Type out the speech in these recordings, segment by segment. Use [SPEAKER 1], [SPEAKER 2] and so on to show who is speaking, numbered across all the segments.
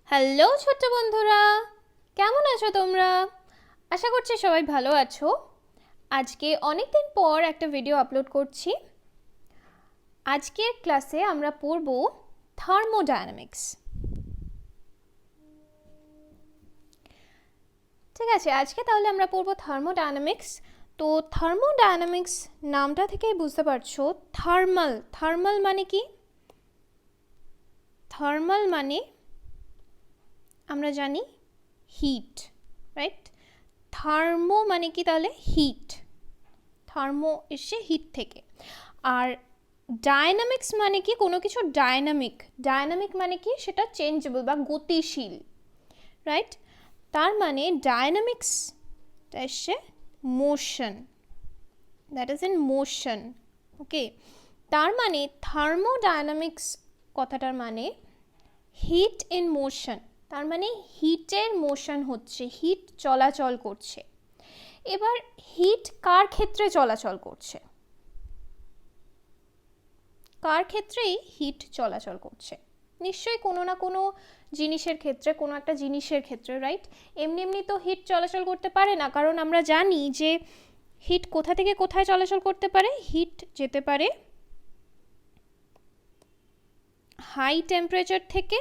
[SPEAKER 1] Hello ছোট্ট বন্ধুরা, কেমন আছো তোমরা? আশা করছি সবাই ভালো আছো। আজকে অনেক দিন পর একটা ভিডিও আপলোড করছি। আজকের ক্লাসে আমরা পড়ব থার্মোডায়নামিক্স। ঠিক আছে, আজকে তাহলে আমরা পড়ব থার্মোডায়নামিক্স। তো থার্মোডায়নামিক্স নামটা থেকেই বুঝতে পারছো থার্মাল। থার্মাল মানে কি? থার্মাল মানে আমরা জানি হিট, রাইট? থার্মো মানে কি তাহলে? হিট। থার্মো এসে হিট থেকে। আর ডায়নামিক্স মানে কি? কোনো কিছু ডায়নামিক। ডায়নামিক মানে কি? সেটা চেঞ্জেবল বা গতিশীল, রাইট? তার মানে ডায়নামিক্স এসে motion, that is in motion. Okay, তার মানে থার্মোডায়নামিক্স কথাটার মানে হিট ইন মোশন। তার মানে হিটের মোশন হচ্ছে, হিট চলাচল করছে। এবার হিট কার ক্ষেত্রে চলাচল করছে? কার ক্ষেত্রেই হিট চলাচল করছে? নিশ্চয়ই কোনো না কোনো জিনিসের ক্ষেত্রে, কোনো একটা জিনিসের ক্ষেত্রে, রাইট? এমনি এমনি তো হিট চলাচল করতে পারে না, কারণ আমরা জানি যে হিট কোথা থেকে কোথায় চলাচল করতে পারে। হিট যেতে পারে হাই টেম্পারেচার থেকে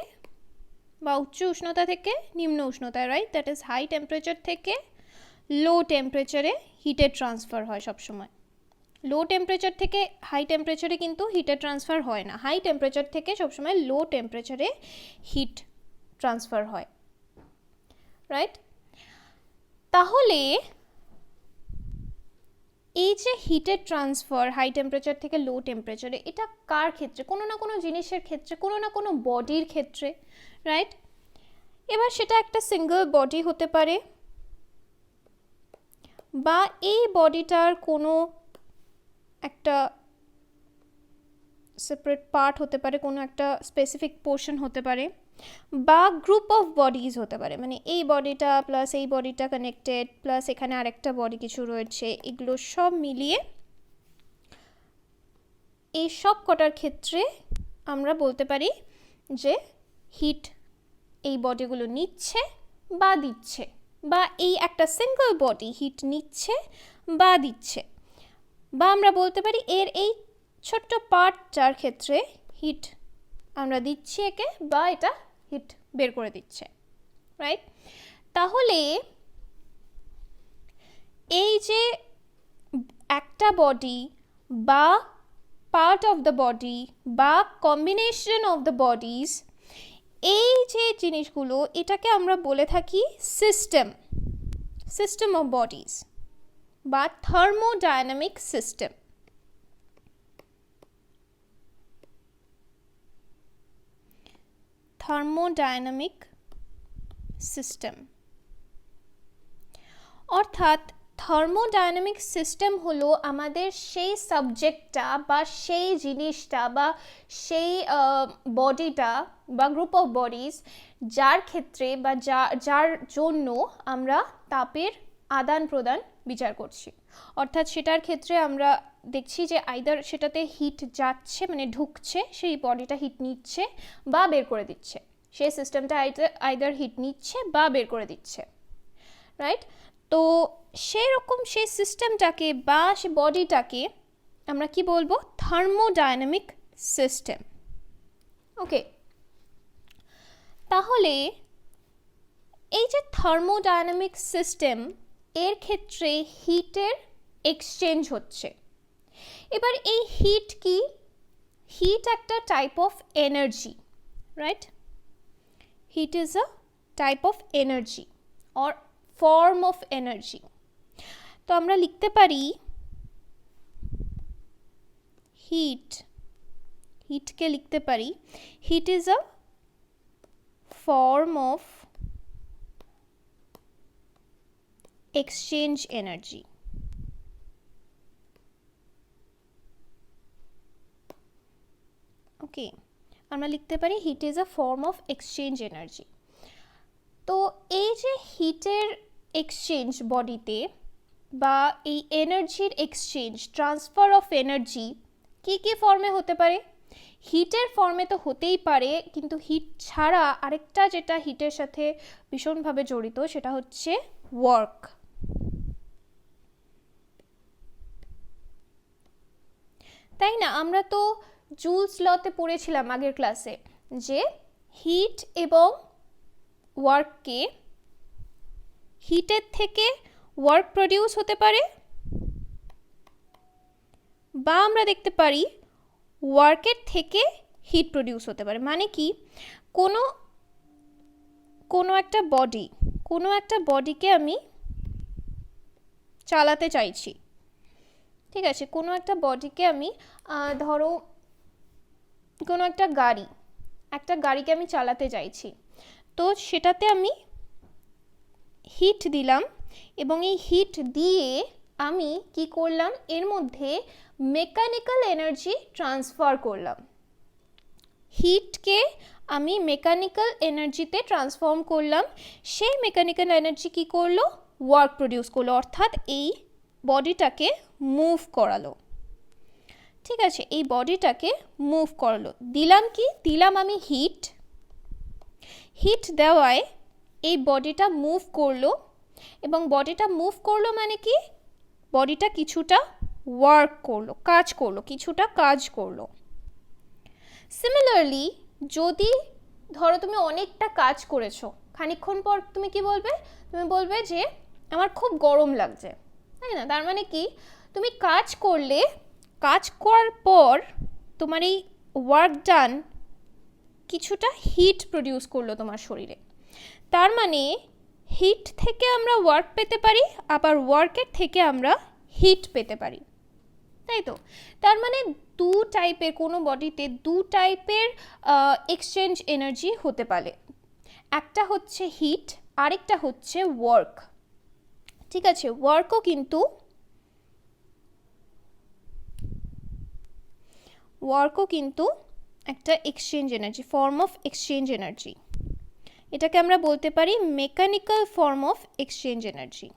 [SPEAKER 1] বা উচ্চ উষ্ণতা থেকে নিম্ন উষ্ণতায়, right? That is high temperature থেকে লো টেম্পারেচারে হিটের ট্রান্সফার হয় সবসময়। লো টেম্পারেচার থেকে হাই টেম্পারেচারে কিন্তু হিটের ট্রান্সফার হয় না। হাই টেম্পারেচার থেকে সবসময় লো টেম্পারেচারে হিট ট্রান্সফার হয়, রাইট? তাহলে এই যে হিটের ট্রান্সফার হাই টেম্পারেচার থেকে লো টেম্পারেচারে, এটা কার ক্ষেত্রে? কোনো না কোনো জিনিসের ক্ষেত্রে, কোনো না কোনো বডির ক্ষেত্রে, রাইট? এবার সেটা একটা সিঙ্গল বডি হতে পারে, বা এই বডিটার কোনো একটা সেপারেট পার্ট হতে পারে, কোনো একটা স্পেসিফিক পোর্শন হতে পারে, বা গ্রুপ অফ বডিজ হতে পারে। মানে এই বডিটা প্লাস এই বডিটা কানেক্টেড, প্লাস এখানে আরেকটা বডি কিছু রয়েছে, এগুলো সব মিলিয়ে এই সব কটার ক্ষেত্রে আমরা বলতে পারি যে হিট এই বডিগুলো নিচ্ছে বা দিচ্ছে, বা এই একটা সিঙ্গল বডি হিট নিচ্ছে বা দিচ্ছে। বা আমরা বলতে পারি এর এই ছোট্ট পার্টটার ক্ষেত্রে হিট আমরা দিচ্ছি একে, বা এটা হিট বের করে দিচ্ছে, রাইট? তাহলে এই যে একটা বডি বা পার্ট অফ দ্য বডি বা কম্বিনেশন অফ দ্য বডিজ, এই যে জিনিসগুলো, এটাকে আমরা বলে থাকি সিস্টেম, সিস্টেম অফ বডিজ বা থার্মোডায়নামিক সিস্টেম। থার্মোডায়নামিক সিস্টেম অর্থাৎ থার্মোডায়নামিক সিস্টেম হলো আমাদের সেই সাবজেক্টটা বা সেই জিনিসটা বা সেই বডিটা বা গ্রুপ অফ বডিজ যার ক্ষেত্রে বা যার জন্য আমরা তাপের আদান প্রদান বিচার করছি। অর্থাৎ সেটার ক্ষেত্রে আমরা দেখছি যে আইদার সেটাতে হিট যাচ্ছে, মানে ঢুকছে, সেই বডিটা হিট নিচ্ছে বা বের করে দিচ্ছে। সেই সিস্টেমটা আইদার হিট নিচ্ছে বা বের করে দিচ্ছে, রাইট? তো সেই রকম সেই সিস্টেমটাকে বা সেই বডিটাকে আমরা কি বলবো? Thermodynamic system. ওকে, তাহলে এই যে থার্মোডায়নামিক সিস্টেম, এর ক্ষেত্রে হিটের এক্সচেঞ্জ হচ্ছে। এবার এই হিট কি? হিট একটা type of energy, right? Heat is a type of energy or form of energy. তো আমরা লিখতে পারি হিট, হিটকে লিখতে পারি heat is a form of exchange energy. Okay, আমরা লিখতে পারি heat is a form of exchange energy. তো এই যে হিটের এক্সচেঞ্জ বডিতে বা এই এনার্জির এক্সচেঞ্জ, ট্রান্সফার অফ এনার্জি কি কি ফর্মে হতে পারে? হিটের ফর্মে তো হতেই পারে, কিন্তু হিট ছাড়া আরেকটা যেটা হিটের সাথে ভীষণভাবে জড়িত সেটা হচ্ছে ওয়ার্ক। তাই না? আমরা তো জুলস লতে পড়েছিলাম আগের ক্লাসে যে হিট এবং ওয়ার্ককে, হিটের থেকে ওয়ার্ক প্রডিউস হতে পারে, বা আমরা দেখতে পারি ওয়ার্কের থেকে হিট প্রডিউস হতে পারে। মানে কি, কোনো একটা বডিকে আমি চালাতে চাইছি, ঠিক আছে, কোনো একটা বডিকে আমি ধরো কোনো একটা গাড়িকে আমি চালাতে চাইছি, তো সেটাতে আমি হিট দিলাম এবং এই হিট দিয়ে আমি কি করলাম, এর মধ্যে মেকানিক্যাল এনার্জি ট্রান্সফার করলাম। হিটকে আমি মেকানিক্যাল এনার্জিতে ট্রান্সফর্ম করলাম, সেই মেকানিক্যাল এনার্জি কি করলো, ওয়ার্ক প্রডিউস করলো, অর্থাৎ এই বডিটাকে মুভ করালো। ঠিক আছে, এই বডিটাকে মুভ করালো। দিলাম আমি হিট দেওয়ায় এই বডিটা মুভ করলো, এবং বডিটা মুভ করলো মানে কি, বডিটা কিছুটা ওয়ার্ক করলো, কিছুটা কাজ করলো। সিমিলারলি যদি ধরো তুমি অনেকটা কাজ করেছো, খানিকক্ষণ পর তুমি কি বলবে, তুমি বলবে যে আমার খুব গরম লাগছে, তাই না? তার মানে কি, তুমি কাজ করার পর তোমার এই ওয়ার্ক ডান কিছুটা হিট প্রডিউস করলো তোমার শরীরে। তার মানে হিট থেকে আমরা ওয়ার্ক পেতে পারি, আবার ওয়ার্কের থেকে আমরা হিট পেতে পারি, তাই তো? তার মানে কোনো বডিতে দু টাইপের এক্সচেঞ্জ এনার্জি হতে পারে, একটা হচ্ছে হিট, আরেকটা হচ্ছে ওয়ার্ক। ঠিক আছে, ওয়ার্কও কিন্তু একটা exchange energy, form of exchange energy. এটাকে আমরা বলতে পারি mechanical form of exchange energy.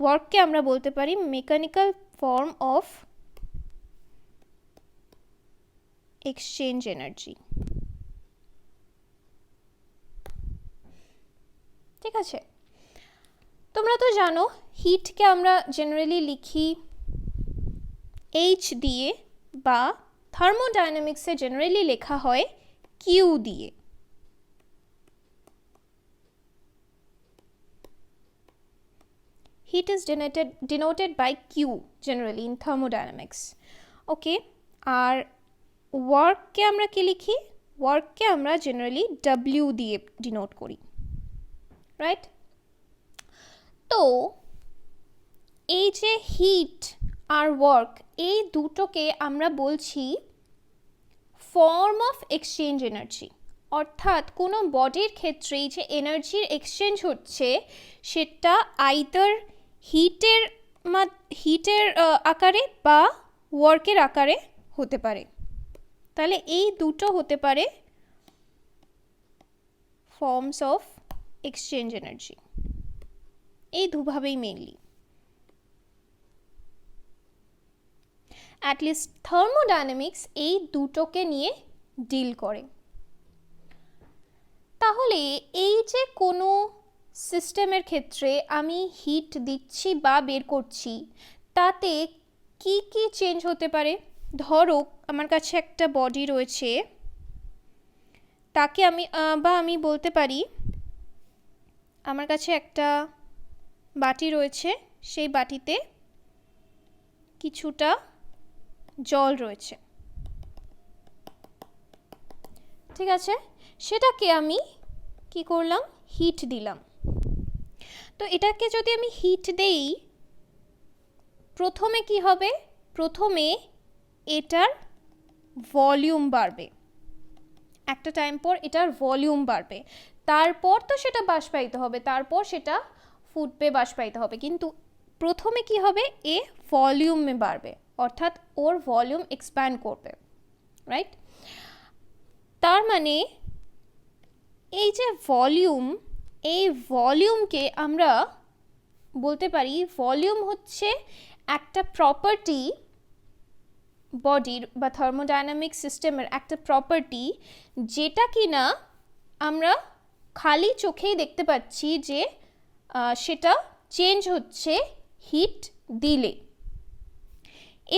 [SPEAKER 1] ওয়ার্ককে আমরা বলতে পারি mechanical form of exchange energy. ঠিক আছে, তোমরা তো জানো হিটকে আমরা জেনারেলি লিখি H দিয়ে, বা থার্মোডাইনামিক্সে জেনারেলি লেখা হয় Q দিয়ে। Heat is denoted by Q generally in thermodynamics. Okay, আর ওয়ার্ককে আমরা কি লিখি, ওয়ার্ককে আমরা জেনারেলি W দিয়ে ডিনোট করি, রাইট? তো এই যে হিট আর ওয়ার্ক, এই দুটোকে আমরা বলছি ফর্ম অফ এক্সচেঞ্জ এনার্জি। অর্থাৎ কোনো বডির ক্ষেত্রে যে এনার্জির এক্সচেঞ্জ হচ্ছে সেটা আইদার হিটের আকারে বা ওয়ার্কের আকারে হতে পারে। তাহলে এই দুটো হতে পারে ফর্মস অফ এক্সচেঞ্জ এনার্জি, এই দুভাবেই মেইনলি। অ্যাটলিস্ট থার্মোডাইনামিক্স এই দুটোকে নিয়ে ডিল করে। তাহলে এই যে কোনো সিস্টেমের ক্ষেত্রে আমি হিট দিচ্ছি বা বের করছি, তাতে কি কি চেঞ্জ হতে পারে? ধরো আমার কাছে একটা বডি রয়েছে, তাকে আমি বলতে পারি আমার কাছে একটা বাটি রয়েছে, সেই বাটিতে কিছুটা জল রয়েছে, ঠিক আছে, সেটাকে আমি কি করলাম, হিট দিলাম। তো এটাকে যদি আমি হিট দেই, প্রথমে কি হবে, প্রথমে এটার ভলিউম বাড়বে, একটা টাইম পর এটার ভলিউম বাড়বে, তারপর তো সেটা বাষ্পায়িত হবে, তারপর সেটা ফুটবে, বাষ্পায়িত হবে, কিন্তু প্রথমে কি হবে, এ ভলিউমে বাড়বে, অর্থাৎ ওর ভলিউম এক্সপ্যান্ড করবে, রাইট? তার মানে এই যে ভলিউম, এই ভলিউমকে আমরা বলতে পারি ভলিউম হচ্ছে একটা প্রপার্টি বডির বা থার্মোডাইনামিক সিস্টেমের একটা প্রপার্টি, যেটা কিনা আমরা খালি চোখেই দেখতে পাচ্ছি যে সেটা চেঞ্জ হচ্ছে হিট দিলে।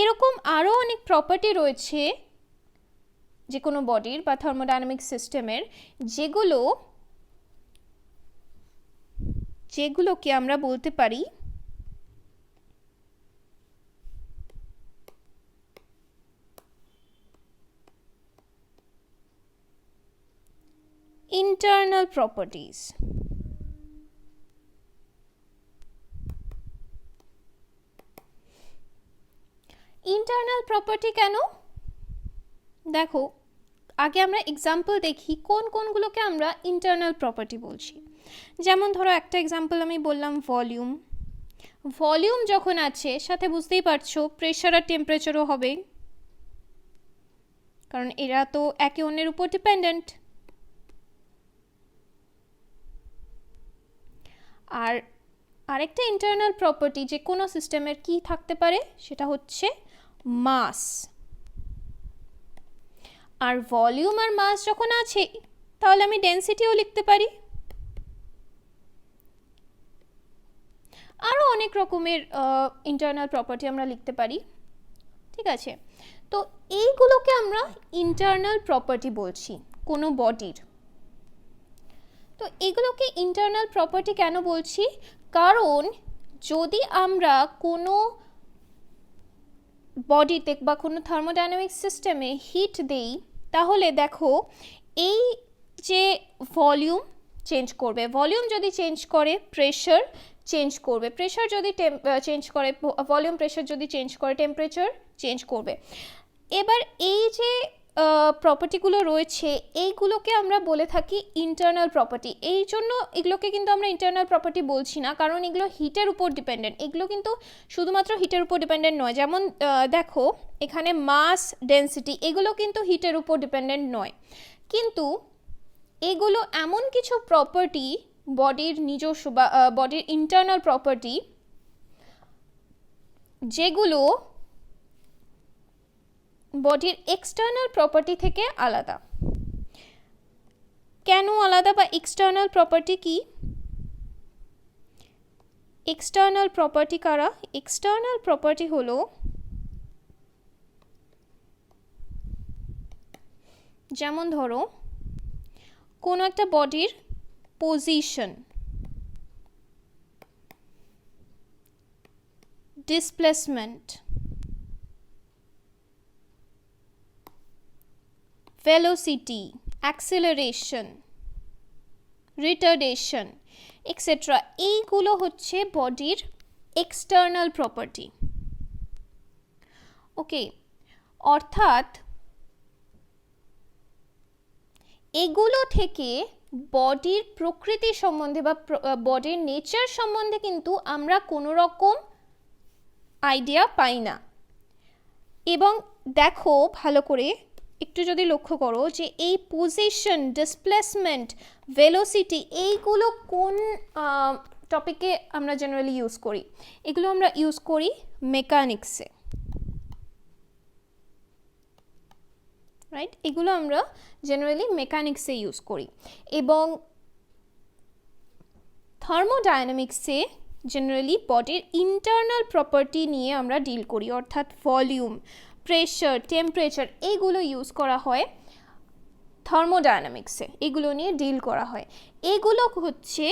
[SPEAKER 1] এরকম আরও অনেক প্রপার্টি রয়েছে যে কোনো বডির বা থার্মোডাইনামিক সিস্টেমের, যেগুলোকে আমরা বলতে পারি internal properties। ইন্টারনাল প্রপার্টি কেন? দেখো, আগে আমরা এক্সাম্পল দেখি কোন কোনগুলোকে আমরা ইন্টারনাল প্রপার্টি বলছি। যেমন ধরো একটা এক্সাম্পল আমি বললাম ভলিউম। ভলিউম যখন আছে সাথে বুঝতেই পারছো প্রেশার আর টেম্পারেচারও হবে, কারণ এরা তো একে অন্যের উপর ডিপেন্ডেন্ট। আর আরেকটা ইন্টারনাল প্রপার্টি যে কোনো সিস্টেমের কি থাকতে পারে সেটা হচ্ছে মাস। আর ভলিউম আর মাস যখন আছে তাহলে আমি ডেনসিটিও লিখতে পারি। আরও অনেক রকমের ইন্টারনাল প্রপার্টি আমরা লিখতে পারি, ঠিক আছে। তো এইগুলোকে আমরা ইন্টারনাল প্রপার্টি বলছি কোনো বডির। তো এগুলোকে ইন্টারনাল প্রপার্টি কেন বলছি? কারণ যদি আমরা কোনো বডিতে বা কোনো থার্মোডাইনামিক সিস্টেমে হিট দেই, তাহলে দেখো এই যে ভলিউম চেঞ্জ করবে, ভলিউম যদি চেঞ্জ করে প্রেশার চেঞ্জ করবে, প্রেশার যদি চেঞ্জ করে ভলিউম, প্রেশার যদি চেঞ্জ করে টেম্পারেচার চেঞ্জ করবে। এবার এই যে প্রপার্টিগুলো রয়েছে এইগুলোকে আমরা বলে থাকি ইন্টারনাল প্রপার্টি। এই জন্য এগুলোকে কিন্তু আমরা ইন্টারনাল প্রপার্টি বলছি না, কারণ এগুলো হিটের উপর ডিপেন্ডেন্ট। এগুলো কিন্তু শুধুমাত্র হিটের উপর ডিপেন্ডেন্ট নয়। যেমন দেখো এখানে মাস, ডেনসিটি এগুলো কিন্তু হিটের উপর ডিপেন্ডেন্ট নয়, কিন্তু এগুলো এমন কিছু প্রপার্টি বডির নিজস্ব বা বডির ইন্টারনাল প্রপার্টি যেগুলো বডির এক্সটার্নাল প্রপার্টি থেকে আলাদা। কেন আলাদা বা এক্সটার্নাল প্রপার্টি কি? এক্সটার্নাল প্রপার্টি কারা? এক্সটার্নাল প্রপার্টি হলো যেমন ধরো কোনো একটা বডির position, displacement, velocity, acceleration, retardation, etc. এইগুলো হচ্ছে বডির এক্সটার্নাল প্রপার্টি। ওকে, অর্থাৎ এগুলো থেকে বডির প্রকৃতি সম্বন্ধে বা বডির নেচার সম্বন্ধে কিন্তু আমরা কোনো রকম আইডিয়া পাই না। এবং দেখো ভালো করে একটু যদি লক্ষ্য করো যে এই পজিশন, ডিসপ্লেসমেন্ট, ভেলোসিটি এইগুলো কোন টপিকে আমরা জেনারেলি ইউজ করি? এগুলো আমরা ইউজ করি মেকানিক্সে, রাইট? এগুলো আমরা জেনারেলি মেকানিক্সে ইউজ করি। এবং থার্মোডাইনামিক্সে জেনারেলি বডির ইন্টারনাল প্রপার্টি নিয়ে আমরা ডিল করি, অর্থাৎ ভলিউম, প্রেশার, টেম্পারেচার এইগুলো ইউজ করা হয় থার্মোডাইনামিক্সে, এগুলো নিয়ে ডিল করা হয়। এগুলো হচ্ছে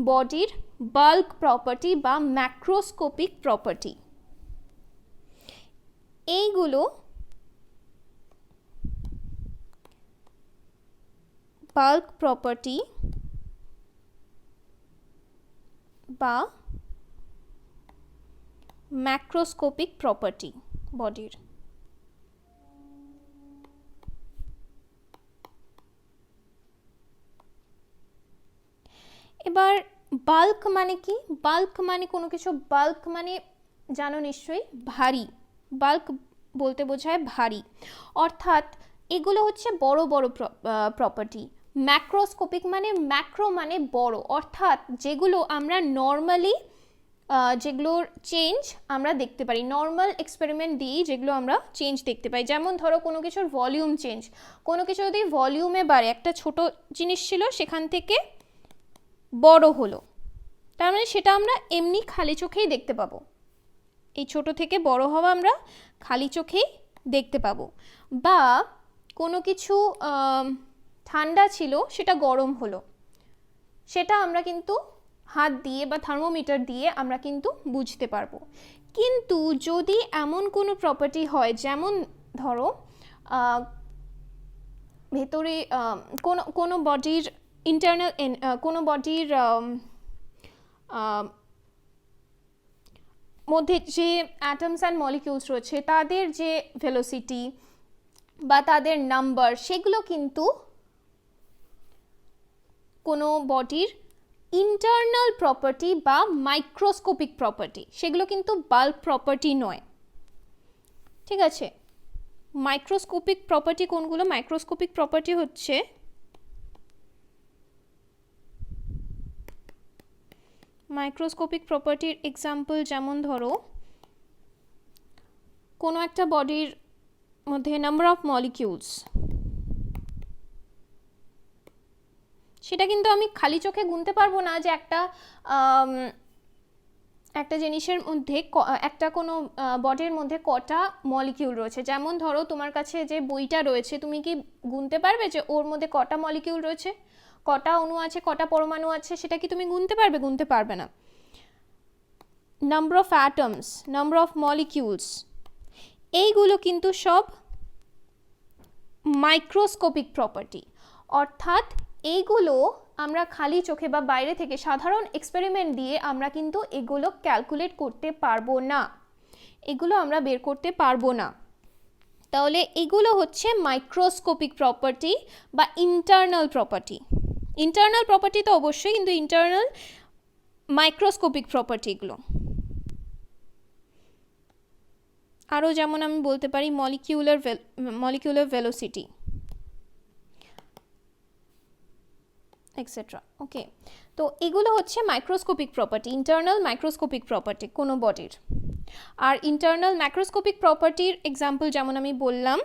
[SPEAKER 1] বডির বাল্ক প্রপার্টি বা ম্যাক্রোস্কোপিক প্রপার্টি। এইগুলো বাল্ক প্রপার্টি বা ম্যাক্রোস্কোপিক প্রপার্টি বডির। এবার বাল্ক মানে কি? বাল্ক মানে কোনো কিছু, বাল্ক মানে জানো নিশ্চয়ই ভারী। বাল্ক বলতে বোঝায় ভারী, অর্থাৎ এগুলো হচ্ছে বড় বড় প্রপার্টি। ম্যাক্রোস্কোপিক মানে ম্যাক্রো মানে বড়, অর্থাৎ যেগুলো আমরা নর্মালি যেগুলোর চেঞ্জ আমরা দেখতে পারি, নর্মাল এক্সপেরিমেন্ট দিয়েই যেগুলো আমরা চেঞ্জ দেখতে পাই। যেমন ধরো কোনো কিছুর ভলিউম চেঞ্জ, কোনো কিছু যদি ভলিউমে বাড়ে, একটা ছোট জিনিস ছিল সেখান থেকে বড় হলো, তার মানে সেটা আমরা এমনি খালি চোখেই দেখতে পাবো। এই ছোট থেকে বড় হওয়া আমরা খালি চোখেই দেখতে পাবো। বা কোনো কিছু ঠান্ডা ছিল সেটা গরম হলো, সেটা আমরা কিন্তু হাত দিয়ে বা থার্মোমিটার দিয়ে আমরা কিন্তু বুঝতে পারবো। কিন্তু যদি এমন কোনো প্রপার্টি হয়, যেমন ধরো ভেতরে কোনো বডির ইন্টারনাল কোনো বডির মধ্যে যে অ্যাটমস অ্যান্ড মলিকিউলস রয়েছে তাদের যে ভেলোসিটি বা তাদের নাম্বার, সেগুলো কিন্তু কোনো বডির ইন্টারনাল প্রপার্টি বা মাইক্রোস্কোপিক প্রপার্টি, সেগুলো কিন্তু বাল্ক প্রপার্টি নয়। ঠিক আছে, মাইক্রোস্কোপিক প্রপার্টি কোনগুলো? মাইক্রোস্কোপিক প্রপার্টি হচ্ছে মাইক্রোস্কোপিক প্রপার্টির এক্সাম্পল, যেমন ধরো কোনো একটা বডির মধ্যে নাম্বার অফ মলিকিউলস, সেটা কিন্তু আমি খালি চোখে গুনতে পারবো না যে একটা জিনিসের মধ্যে একটা কোনো বডির মধ্যে কটা মলিকিউল রয়েছে। যেমন ধরো তোমার কাছে যে বইটা রয়েছে, তুমি কি গুনতে পারবে যে ওর মধ্যে কটা মলিকিউল রয়েছে, কটা অণু আছে, কটা পরমাণু আছে? সেটা কি তুমি গুনতে পারবে? গুনতে পারবে না। Number of atoms, number of molecules, এইগুলো কিন্তু সব মাইক্রোস্কোপিক প্রপার্টি। অর্থাৎ এইগুলো আমরা খালি চোখে বা বাইরে থেকে সাধারণ এক্সপেরিমেন্ট দিয়ে আমরা কিন্তু এগুলো ক্যালকুলেট করতে পারবো না, এগুলো আমরা বের করতে পারবো না। তাহলে এগুলো হচ্ছে মাইক্রোস্কোপিক প্রপার্টি বা ইন্টারনাল প্রপার্টি। ইন্টারনাল প্রপার্টি তো অবশ্যই, কিন্তু ইন্টারনাল মাইক্রোস্কোপিক প্রপার্টি এগুলো। আরও যেমন আমি বলতে পারি মলিকিউলার ভেলোসিটি এক্সেট্রা। ওকে, তো এগুলো হচ্ছে microscopic property, internal microscopic property কোনো বডির। আর ইন্টারনাল ম্যাক্রোস্কোপিক প্রপার্টির এক্সাম্পল যেমন আমি বললাম,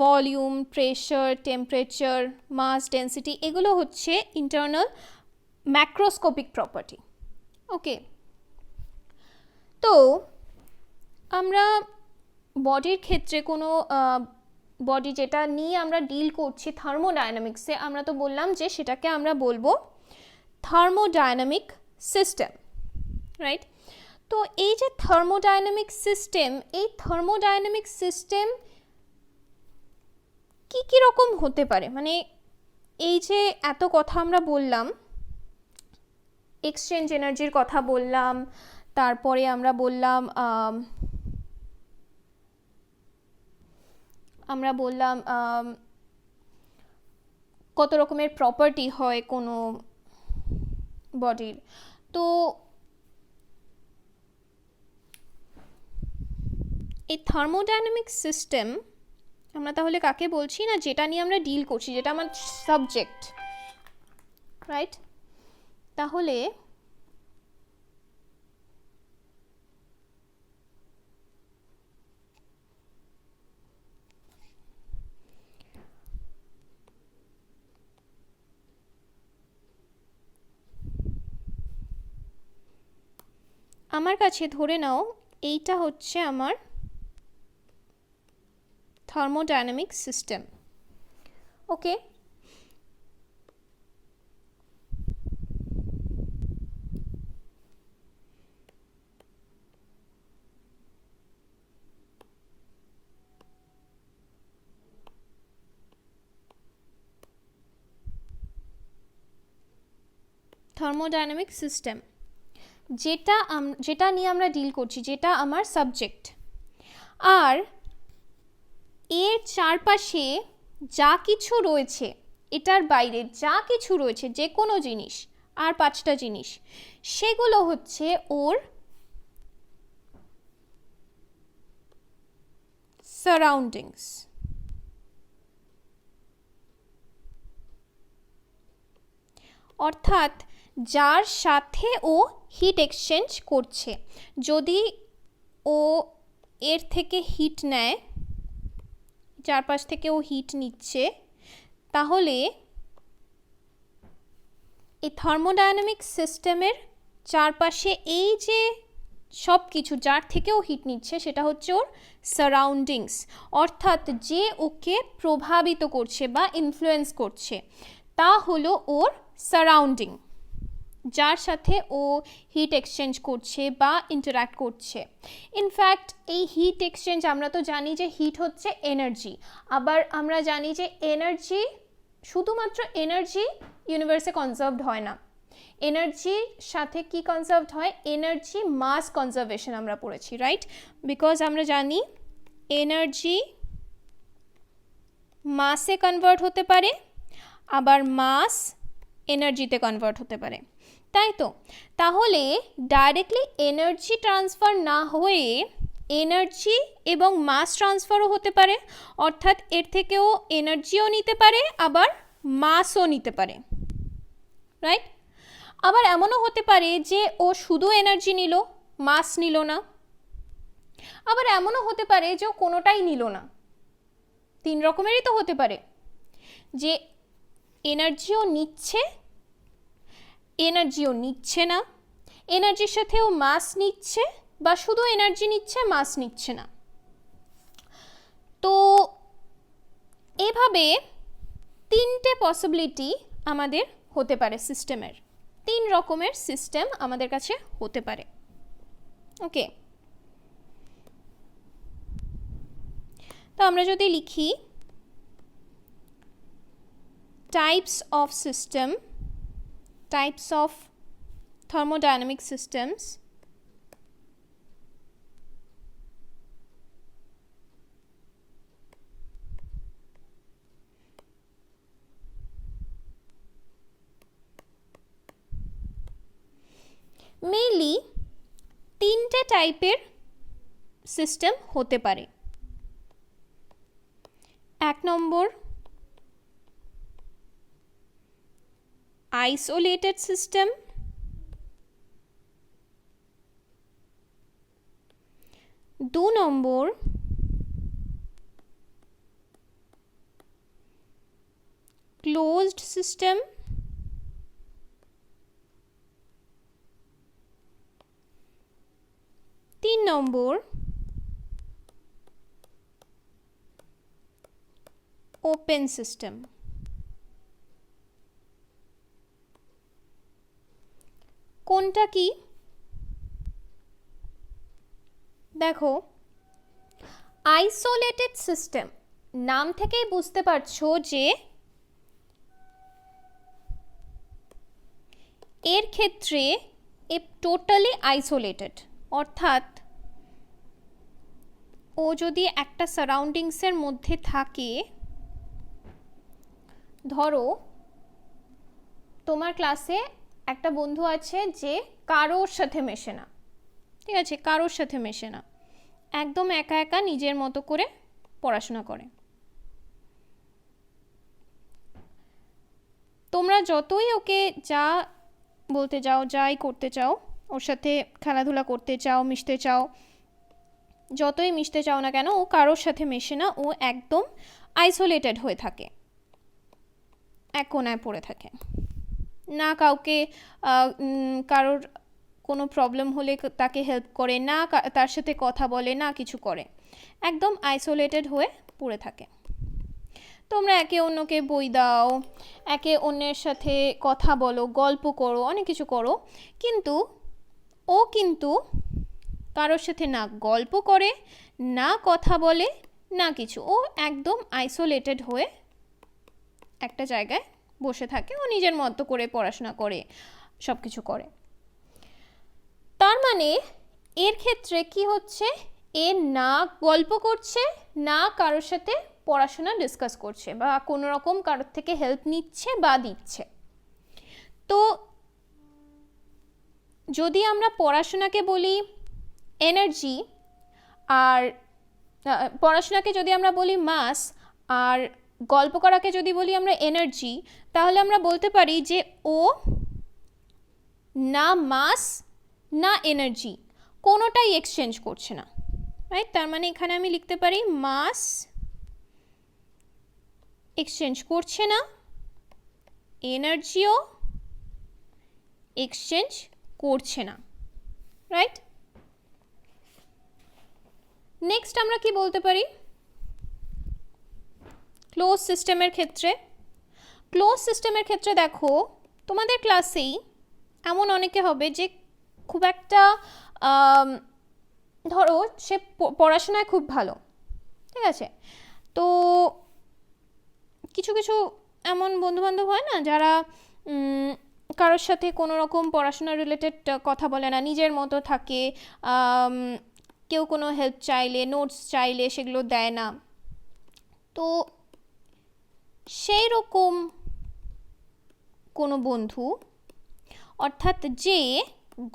[SPEAKER 1] ভলিউম, প্রেশার, টেম্পারেচার, মাস, ডেন্সিটি, এগুলো হচ্ছে ইন্টারনাল ম্যাক্রোস্কোপিক প্রপার্টি। ওকে, তো আমরা বডির ক্ষেত্রে কোনো বডি যেটা নিয়ে আমরা ডিল করছি থার্মোডায়নামিক্সে, আমরা তো বললাম যে সেটাকে আমরা বলবো থার্মোডায়নামিক সিস্টেম, রাইট? তো এই যে থার্মোডায়নামিক সিস্টেম, এই থার্মোডায়নামিক সিস্টেম কি রকম হতে পারে? মানে এই যে এত কথা আমরা বললাম, এক্সচেঞ্জ এনার্জির কথা বললাম, তারপরে আমরা বললাম কত রকমের প্রপার্টি হয় কোনো বডির। তো এই থার্মোডায়নামিক সিস্টেম আমরা তাহলে কাকে বলছি? না, যেটা নিয়ে আমরা ডিল করছি, যেটা আমার সাবজেক্ট, রাইট? তাহলে আমার কাছে ধরে নাও এইটা হচ্ছে আমার থার্মোডায়নামিক সিস্টেম। ওকে, থার্মোডায়নামিক সিস্টেম যেটা নিয়ে আমরা ডিল করছি, যেটা আমার সাবজেক্ট। আর এর চারপাশে যা কিছু রয়েছে, এটার বাইরে যা কিছু রয়েছে, যে কোনো জিনিস, আর 5টা জিনিস, সেগুলো হচ্ছে ওর সারাউন্ডিংস। অর্থাৎ যার সাথে ও হিট এক্সচেঞ্জ করছে। যদি ও এর থেকে হিট নেয়, চারপাশ থেকে ও হিট নিচ্ছে, তাহলে এই থার্মোডাইনামিক সিস্টেমের চারপাশে এই যে সব কিছু যার থেকেও হিট নিচ্ছে সেটা হচ্ছে ওর সারাউন্ডিংস, অর্থাৎ যে ওকে প্রভাবিত করছে বা ইনফ্লুয়েন্স করছে তা হলো ওর সারাউন্ডিং, যার সাথে ও হিট এক্সচেঞ্জ করছে বা ইন্টারঅ্যাক্ট করছে। ইনফ্যাক্ট এই হিট এক্সচেঞ্জ আমরা তো জানি যে হিট হচ্ছে এনার্জি, আবার আমরা জানি যে এনার্জি, শুধুমাত্র এনার্জি ইউনিভার্সে কনজার্ভড হয় না, এনার্জির সাথে কি কনজার্ভড হয়, এনার্জি মাস কনজারভেশন আমরা পড়েছি, রাইট? বিকজ আমরা জানি এনার্জি মাসে কনভার্ট হতে পারে, আবার মাস এনার্জিতে কনভার্ট হতে পারে, তাই তো? তাহলে ডাইরেক্টলি এনার্জি ট্রান্সফার না হয়ে এনার্জি এবং মাস ট্রান্সফারও হতে পারে, অর্থাৎ এর থেকেও এনার্জিও নিতে পারে আবার মাসও নিতে পারে, রাইট? আবার এমনও হতে পারে যে ও শুধু এনার্জি নিল, মাস নিল না। আবার এমনও হতে পারে যে ও কোনোটাই নিল না। তিন রকমেরই তো হতে পারে, যে এনার্জিও নিচ্ছে, এনার্জিও নিচ্ছে না, এনার্জির সাথেও মাস নিচ্ছে, বা শুধু এনার্জি নিচ্ছে, মাস নিচ্ছে না। তো এভাবে তিনটে পসিবিলিটি আমাদের হতে পারে সিস্টেমের, তিন রকমের সিস্টেম আমাদের কাছে হতে পারে। ওকে, তো আমরা যদি লিখি types of system, types of thermodynamic systems, mainly তিনটে টাইপের সিস্টেম হতে পারে। এক নম্বর আইসোলেটেড সিস্টেম, দু নম্বর ক্লোজড সিস্টেম, তিন নম্বর ওপেন সিস্টেম। কোনটা কি দেখো, আইসোলেটেড সিস্টেম নাম থেকেই বুঝতে পারছো যে এর ক্ষেত্রে এ টোটালি আইসোলেটেড, অর্থাৎ ও যদি একটা সারাউন্ডিংসের মধ্যে থাকে, ধরো তোমার ক্লাসে একটা বন্ধু আছে যে কারোর সাথে মেশে না, ঠিক আছে, কারোর সাথে মেশে না, একদম একা একা নিজের মতো করে পড়াশোনা করে। তোমরা যতই ওকে যা বলতে যাও, যাই করতে চাও, ওর সাথে খেলাধুলা করতে চাও, মিশতে চাও, যতই মিশতে চাও না কেন, ও কারোর সাথে মেশে না, ও একদম আইসোলেটেড হয়ে থাকে, এক কোণায় পড়ে থাকে, না কাউকে কারোর কোনো প্রবলেম হলে তাকে হেল্প করে না, তার সাথে কথা বলে না, কিছু করে, একদম আইসোলেটেড হয়ে পড়ে থাকে। তোমরা একে অন্যকে বই দাও, একে অন্যের সাথে কথা বলো, গল্প করো, অনেক কিছু করো, কিন্তু ও কিন্তু কারোর সাথে না গল্প করে, না কথা বলে, না কিছু, ও একদম আইসোলেটেড হয়ে একটা জায়গায় বসে থাকে, ও নিজের মতো করে পড়াশোনা করে, সব কিছু করে। তার মানে এর ক্ষেত্রে কি হচ্ছে, এ না গল্প করছে, না কারোর সাথে পড়াশোনা ডিসকাস করছে, বা কোনো রকম কারোর থেকে হেল্প নিচ্ছে বা দিচ্ছে। তো যদি আমরা পড়াশোনাকে বলি এনার্জি, আর পড়াশোনাকে যদি আমরা বলি মাস, আর গল্প করাকে যদি বলি আমরা এনার্জি, তাহলে আমরা বলতে পারি যে ও না মাস না এনার্জি, কোনোটাই এক্সচেঞ্জ করছে না, রাইট? তার মানে এখানে আমি লিখতে পারি মাস এক্সচেঞ্জ করছে না, এনার্জিও এক্সচেঞ্জ করছে না, রাইট? নেক্সট আমরা কি বলতে পারি ক্লোজ সিস্টেমের ক্ষেত্রে? ক্লোজ সিস্টেমের ক্ষেত্রে দেখো তোমাদের ক্লাসেই এমন অনেকে হবে যে খুব একটা ধরো সে পড়াশোনায় খুব ভালো, ঠিক আছে, তো কিছু কিছু এমন বন্ধুবান্ধব হয় না যারা কারোর সাথে কোনো রকম পড়াশোনা রিলেটেড কথা বলে না, নিজের মতো থাকে, কেউ কোনো হেল্প চাইলে নোটস চাইলে সেগুলো দেয় না। তো সেই রকম কোনো বন্ধু, অর্থাৎ যে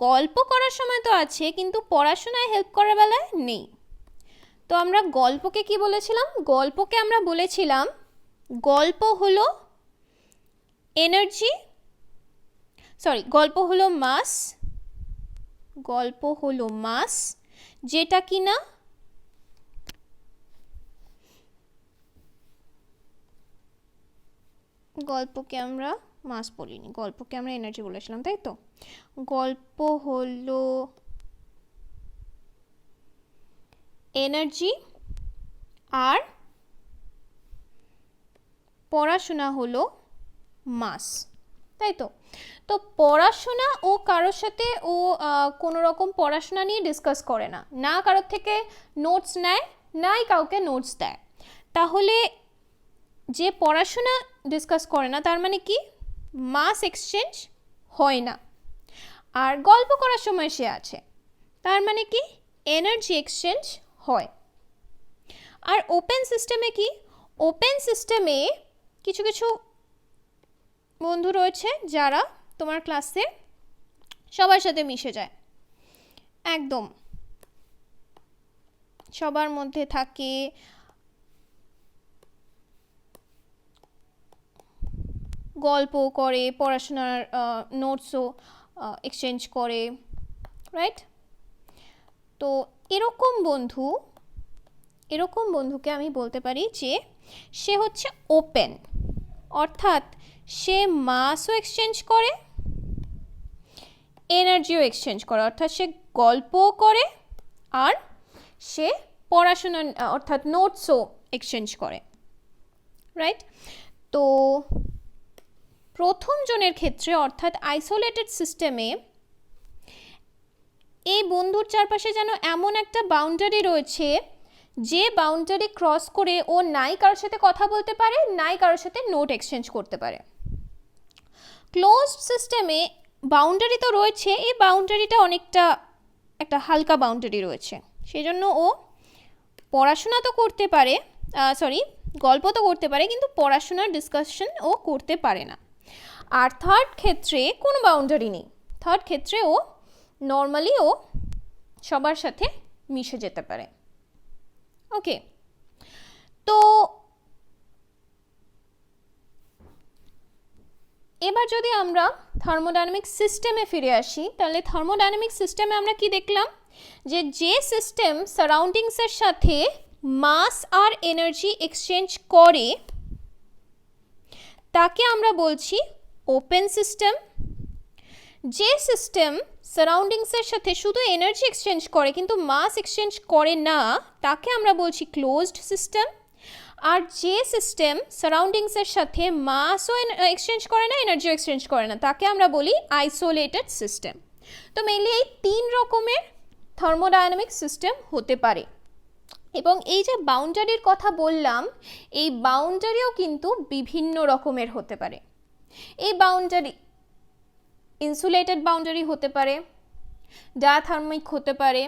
[SPEAKER 1] গল্প করার সময় তো আছে কিন্তু পড়াশোনায় হেল্প করার বেলায় নেই, তো আমরা গল্পকে কি বলেছিলাম? গল্পকে আমরা বলেছিলাম গল্প হলো এনার্জি, সরি গল্প হলো মাস, গল্প হলো মাস যেটা কি না গল্পকে আমরা মাস বলিনি, গল্পকে আমরা এনার্জি বলেছিলাম, তাই তো? গল্প হলো এনার্জি আর পড়াশোনা হলো মাস, তাই তো? তো পড়াশোনা ও কারোর সাথে ও কোনো রকম পড়াশোনা নিয়ে ডিসকাস করে না, না কারোর থেকে নোটস নেয়, নাই কাউকে নোটস দেয়, তাহলে যে পড়াশোনা ডিসকাস করে না তার মানে কি মাস এক্সচেঞ্জ হয় না। আর গল্প করার সময় সে আছে, তার মানে কি এনার্জি এক্সচেঞ্জ হয়। আর ওপেন সিস্টেমে কি? ওপেন সিস্টেমে কিছু কিছু বন্ধু রয়েছে যারা তোমার ক্লাসে সবার সাথে মিশে যায়, একদম সবার মধ্যে থাকে, গল্প করে, পড়াশোনার নোটসও এক্সচেঞ্জ করে, রাইট? তো এরকম বন্ধুকে আমি বলতে পারি যে সে হচ্ছে ওপেন, অর্থাৎ সে মাসও এক্সচেঞ্জ করে, এনার্জিও এক্সচেঞ্জ করে, অর্থাৎ সে গল্পও করে আর সে পড়াশোনা অর্থাৎ নোটসও এক্সচেঞ্জ করে, রাইট? তো প্রথম জনের ক্ষেত্রে অর্থাৎ আইসোলেটেড সিস্টেমে এই বন্ধুর চারপাশে যেন এমন একটা বাউন্ডারি রয়েছে যে বাউন্ডারি ক্রস করে ও নাই কারোর সাথে কথা বলতে পারে, নাই কারোর সাথে নোট এক্সচেঞ্জ করতে পারে। ক্লোজড সিস্টেমে বাউন্ডারি তো রয়েছে, এই বাউন্ডারিটা অনেকটা একটা হালকা বাউন্ডারি রয়েছে, সেই জন্য ও পড়াশোনা তো করতে পারে, গল্প তো করতে পারে কিন্তু পড়াশোনার ডিসকাশন ও করতে পারে না। আর থার্ড ক্ষেত্রে কোনো বাউন্ডারি নেই, থার্ড ক্ষেত্রে ও নর্মালি ও সবার সাথে মিশে যেতে পারে। ওকে, তো এবার যদি আমরা থার্মোডাইনামিক সিস্টেমে ফিরে আসি, তাহলে থার্মোডাইনামিক সিস্টেমে আমরা কি দেখলাম? যে সিস্টেম সারাউন্ডিংসের সাথে মাস আর এনার্জি এক্সচেঞ্জ করে তাকে আমরা বলছি ওপেন সিস্টেম। যে সিস্টেম সারাউন্ডিংসের সাথে শুধু এনার্জি এক্সচেঞ্জ করে কিন্তু মাস এক্সচেঞ্জ করে না তাকে আমরা বলছি ক্লোজড সিস্টেম। আর যে সিস্টেম সারাউন্ডিংসের সাথে মাসও এক্সচেঞ্জ করে না, এনার্জিও এক্সচেঞ্জ করে না, তাকে আমরা বলি আইসোলেটেড সিস্টেম। তো মেনলি এই 3 রকমের থার্মোডাইনামিক সিস্টেম হতে পারে। এবং এই যে বাউন্ডারির কথা বললাম, এই বাউন্ডারিও কিন্তু বিভিন্ন রকমের হতে পারে। এই বাউন্ডারি ইনসুলেটেড বাউন্ডারি হতে পারে, ডায়াথার্মিক হতে পারে,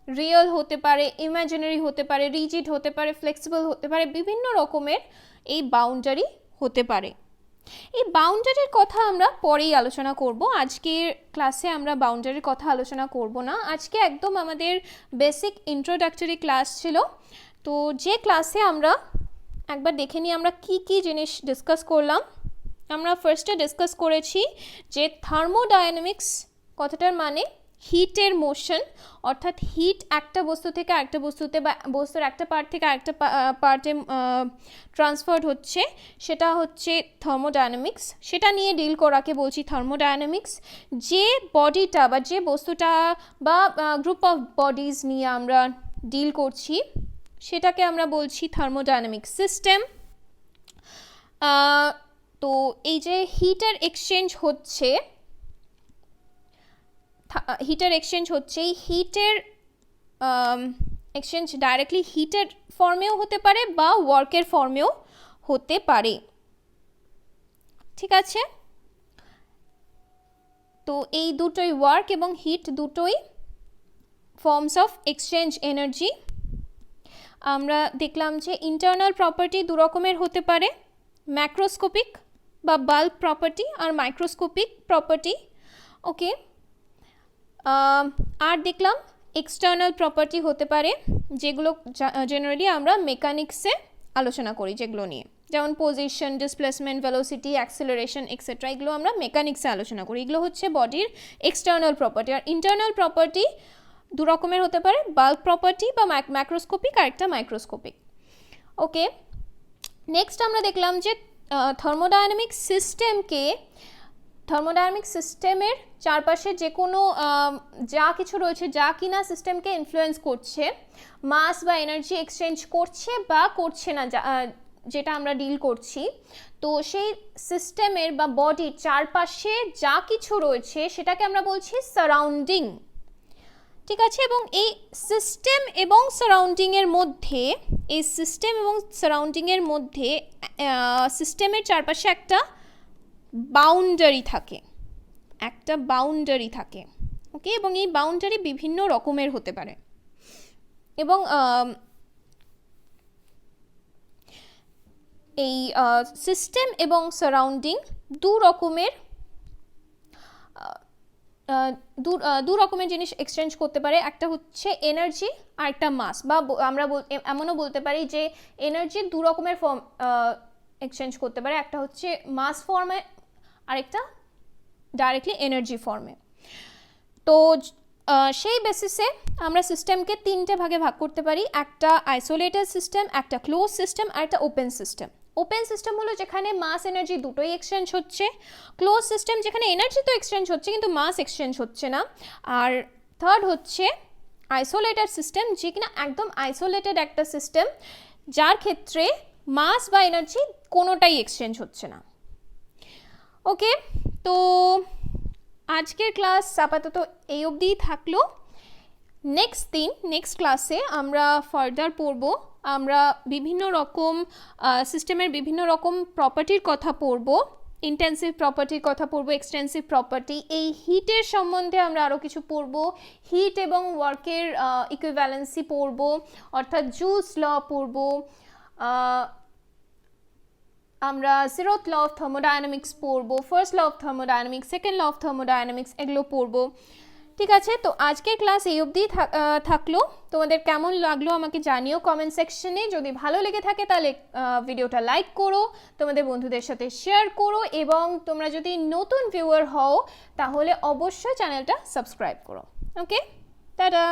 [SPEAKER 1] রিয়েল হতে পারে, ইমাজিনারি হতে পারে, রিজিড হতে পারে, ফ্লেক্সিবল হতে পারে, বিভিন্ন রকমের এই বাউন্ডারি হতে পারে। এই বাউন্ডারির কথা আমরা পরেই আলোচনা করব, আজকের ক্লাসে আমরা বাউন্ডারির কথা আলোচনা করব না। আজকে একদম আমাদের বেসিক ইন্ট্রোডাক্টরি ক্লাস ছিল। তো যে ক্লাসে আমরা একবার দেখে নিই আমরা কি কি জিনিস ডিসকাস করলাম। আমরা ফার্স্টে ডিসকাস করেছি যে থার্মোডাইনামিক্স কথাটার মানে হিটের মোশন, অর্থাৎ হিট একটা বস্তু থেকে আরেকটা বস্তুতে বা বস্তুর একটা পার্ট থেকে আরেকটা পার্টে ট্রান্সফার হচ্ছে, সেটা হচ্ছে থার্মোডায়নামিক্স। সেটা নিয়ে ডিল করাকে বলছি থার্মোডায়নামিক্স। যে বডিটা বা যে বস্তুটা বা গ্রুপ অফ বডিজ নিয়ে আমরা ডিল করছি সেটাকে আমরা বলছি থার্মোডায়নামিক সিস্টেম। তো এই যে হিটের এক্সচেঞ্জ হচ্ছে, এই হিটের এক্সচেঞ্জ ডাইরেক্টলি হিটের ফর্মেও হতে পারে বা ওয়ার্কের ফর্মেও হতে পারে, ঠিক আছে? তো এই দুটোই ওয়ার্ক এবং হিট দুটোই ফর্মস অফ এক্সচেঞ্জ এনার্জি। আমরা দেখলাম যে ইন্টারনাল প্রপার্টি দু রকমের হতে পারে, ম্যাক্রোস্কোপিক বা বাল্ক প্রপার্টি আর মাইক্রোস্কোপিক প্রপার্টি। ওকে, আর দেখলাম এক্সটার্নাল প্রপার্টি হতে পারে, যেগুলো জেনারেলি আমরা মেকানিক্সে আলোচনা করি, যেগুলো নিয়ে, যেমন position, displacement, velocity, acceleration etcetera, এগুলো আমরা মেকানিক্সে আলোচনা করি। এগুলো হচ্ছে বডির এক্সটার্নাল প্রপার্টি। আর ইন্টারনাল প্রপার্টি দু রকমের হতে পারে, বাল্ক প্রপার্টি বা ম্যাক্রোস্কোপিক আর একটা মাইক্রোস্কোপিক। ওকে, নেক্সট আমরা দেখলাম যে থার্মোডায়নামিক সিস্টেমের চারপাশে যে কোনো যা কিছু রয়েছে, যা কিনা সিস্টেমকে ইনফ্লুয়েন্স করছে, মাস বা এনার্জি এক্সচেঞ্জ করছে বা করছে না, যেটা আমরা ডিল করছি, তো সেই সিস্টেমের বা বডির চারপাশে যা কিছু রয়েছে সেটাকে আমরা বলছি সারাউন্ডিং, ঠিক আছে? এবং এই সিস্টেম এবং সারাউন্ডিংয়ের মধ্যে সিস্টেমের চারপাশে একটা বাউন্ডারি থাকে, ওকে? এবং এই বাউন্ডারি বিভিন্ন রকমের হতে পারে। এবং এই সিস্টেম এবং সারাউন্ডিং দু রকমের জিনিস এক্সচেঞ্জ করতে পারে। একটা হচ্ছে এনার্জি আর একটা মাস, বা আমরা এমনও বলতে পারি যে এনার্জি দু রকমের ফর্ম এক্সচেঞ্জ করতে পারে, একটা হচ্ছে মাস ফর্মে আর একটা ডাইরেক্টলি এনার্জি ফর্মে। তো সেই বেসিসে আমরা সিস্টেমকে তিনটে ভাগে ভাগ করতে পারি, একটা আইসোলেটেড সিস্টেম, একটা ক্লোজ সিস্টেম আর একটা ওপেন সিস্টেম। ওপেন সিস্টেম হলো যেখানে মাস এনার্জি দুটোই এক্সচেঞ্জ হচ্ছে, ক্লোজ সিস্টেম যেখানে এনার্জি তো এক্সচেঞ্জ হচ্ছে কিন্তু মাস এক্সচেঞ্জ হচ্ছে না, আর থার্ড হচ্ছে আইসোলেটেড সিস্টেম, যে কিনা একদম আইসোলেটেড একটা সিস্টেম, যার ক্ষেত্রে মাস বা এনার্জি কোনোটাই এক্সচেঞ্জ হচ্ছে না। ওকে, তো আজকের ক্লাস আপাতত এই অবধিই থাকলো। নেক্সট ক্লাসে আমরা ফার্দার পড়ব, আমরা বিভিন্ন রকম সিস্টেমের বিভিন্ন রকম প্রপার্টির কথা পড়ব, ইন্টেন্সিভ প্রপার্টির কথা পড়ব, এক্সটেন্সিভ প্রপার্টি, এই হিটের সম্বন্ধে আমরা আরও কিছু পড়ব, হিট এবং ওয়ার্কের ইকুইভ্যালেন্সি পড়ব, অর্থাৎ জুলস ল পড়ব, আমরা জিরোথ ল অফ থার্মোডায়নামিক্স পড়ব, first law of thermodynamics, second law of thermodynamics, এগুলো পড়ব, ঠিক আছে? তো আজকের ক্লাস এই অবধি থাকলো। তোমাদের কেমন লাগলো আমাকে জানিও কমেন্ট সেকশনে। যদি ভালো লেগে থাকে তাহলে ভিডিওটা লাইক করো, তোমাদের বন্ধুদের সাথে শেয়ার করো, এবং তোমরা যদি নতুন ভিউয়ার হও তাহলে অবশ্যই চ্যানেলটা সাবস্ক্রাইব করো। ওকে, টাটা।